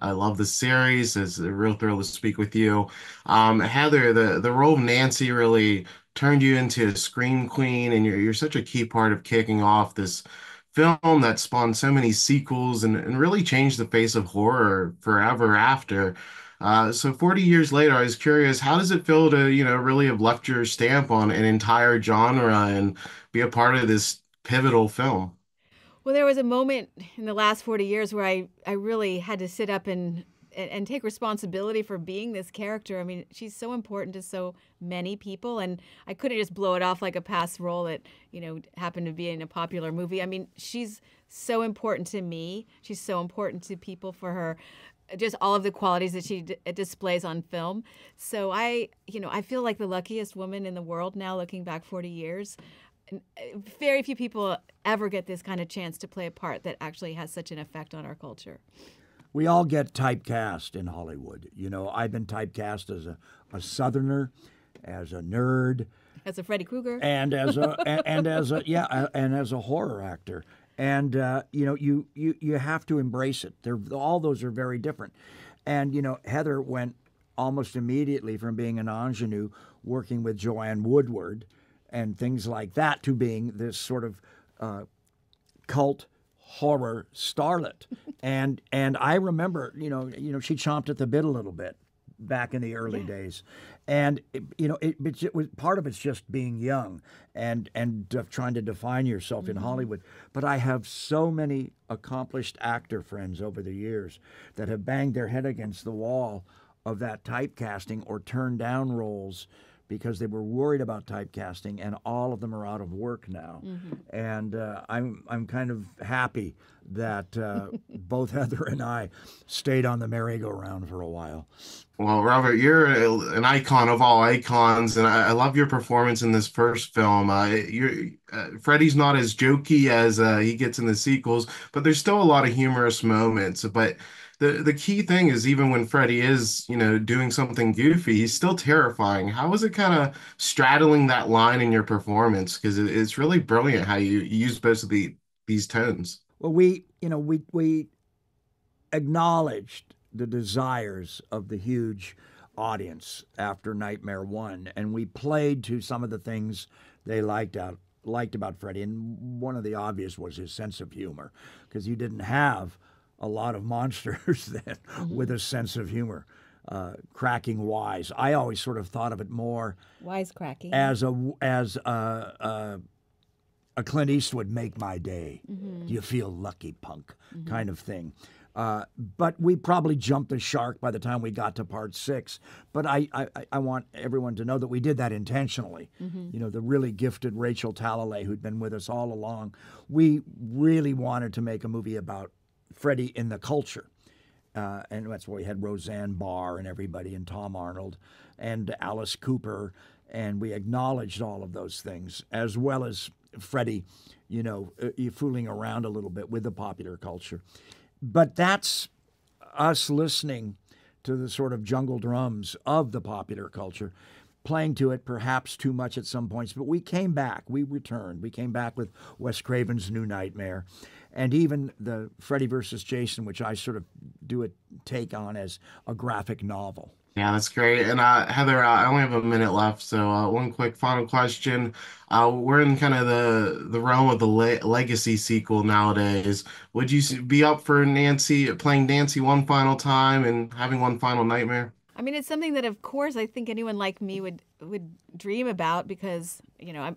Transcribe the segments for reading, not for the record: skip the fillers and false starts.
I love the series. It's a real thrill to speak with you. Heather, the role of Nancy really turned you into a scream queen, and you're such a key part of kicking off this film that spawned so many sequels and really changed the face of horror forever after. So 40 years later, I was curious, how does it feel to, really have left your stamp on an entire genre and be a part of this pivotal film? Well, there was a moment in the last 40 years where I really had to sit up and take responsibility for being this character. I mean, she's so important to so many people, and I couldn't just blow it off like a past role that, happened to be in a popular movie. I mean, she's so important to me. She's so important to people for her just all of the qualities that she displays on film. So I feel like the luckiest woman in the world now looking back 40 years. Very few people ever get this kind of chance to play a part that actually has such an effect on our culture. We all get typecast in Hollywood. I've been typecast as a Southerner, as a nerd, As a Freddy Krueger. and as a and as a yeah, and as a horror actor. And you have to embrace it. All those are very different. And Heather went almost immediately from being an ingenue working with Joanne Woodward and things like that to being this sort of cult horror starlet. And I remember, she chomped at the bit a little bit back in the early days. And it was part of it's just being young and trying to define yourself in Hollywood. But I have so many accomplished actor friends over the years that have banged their head against the wall of that typecasting or turned down roles because they were worried about typecasting, and all of them are out of work now. And I'm kind of happy that both Heather and I stayed on the merry-go-round for a while. Well, Robert, you're an icon of all icons, and I love your performance in this first film. Freddy's not as jokey as he gets in the sequels, but there's still a lot of humorous moments. But the key thing is, even when Freddy is, doing something goofy, he's still terrifying. How was it kind of straddling that line in your performance? Because it's really brilliant how you use both of these tones. Well, we acknowledged the desires of the huge audience after Nightmare 1, and we played to some of the things they liked about Freddy. And one of the obvious was his sense of humor, because you didn't have a lot of monsters then with a sense of humor. Cracking wise. I always sort of thought of it more Wisecracking. as a Clint Eastwood make my day. Do you feel lucky, punk? Kind of thing. But we probably jumped the shark by the time we got to part 6. But I want everyone to know that we did that intentionally. The really gifted Rachel Talalay, who'd been with us all along, we really wanted to make a movie about Freddy in the culture. And that's why we had Roseanne Barr and everybody, and Tom Arnold and Alice Cooper. And we acknowledged all of those things, as well as Freddy, fooling around a little bit with the popular culture. But that's us listening to the sort of jungle drums of the popular culture, playing to it perhaps too much at some points. But we came back. We returned. We came back with Wes Craven's New Nightmare, and even the Freddy versus Jason, which I sort of do a take on as a graphic novel. Yeah, that's great. And Heather, I only have a minute left, so one quick final question. We're in kind of the realm of the legacy sequel nowadays. Would you be up for playing Nancy one final time and having one final nightmare? I mean, it's something that, of course, I think anyone like me would dream about, because,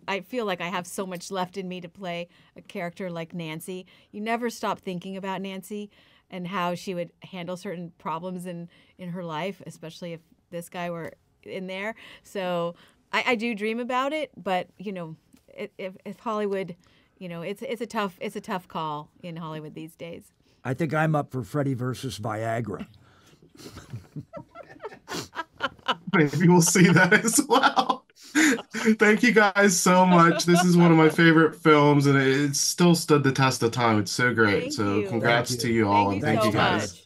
I feel like I have so much left in me to play a character like Nancy. You never stop thinking about Nancy and how she would handle certain problems in her life, especially if this guy were in there. So I do dream about it, but if Hollywood, it's a tough call in Hollywood these days. I think I'm up for Freddy versus Viagra. Maybe we'll see that as well. Thank you guys so much. This is one of my favorite films, and it still stood the test of time. It's so great. Thank So you. congrats Thank to you. you all, Thank and you thank so you guys. much.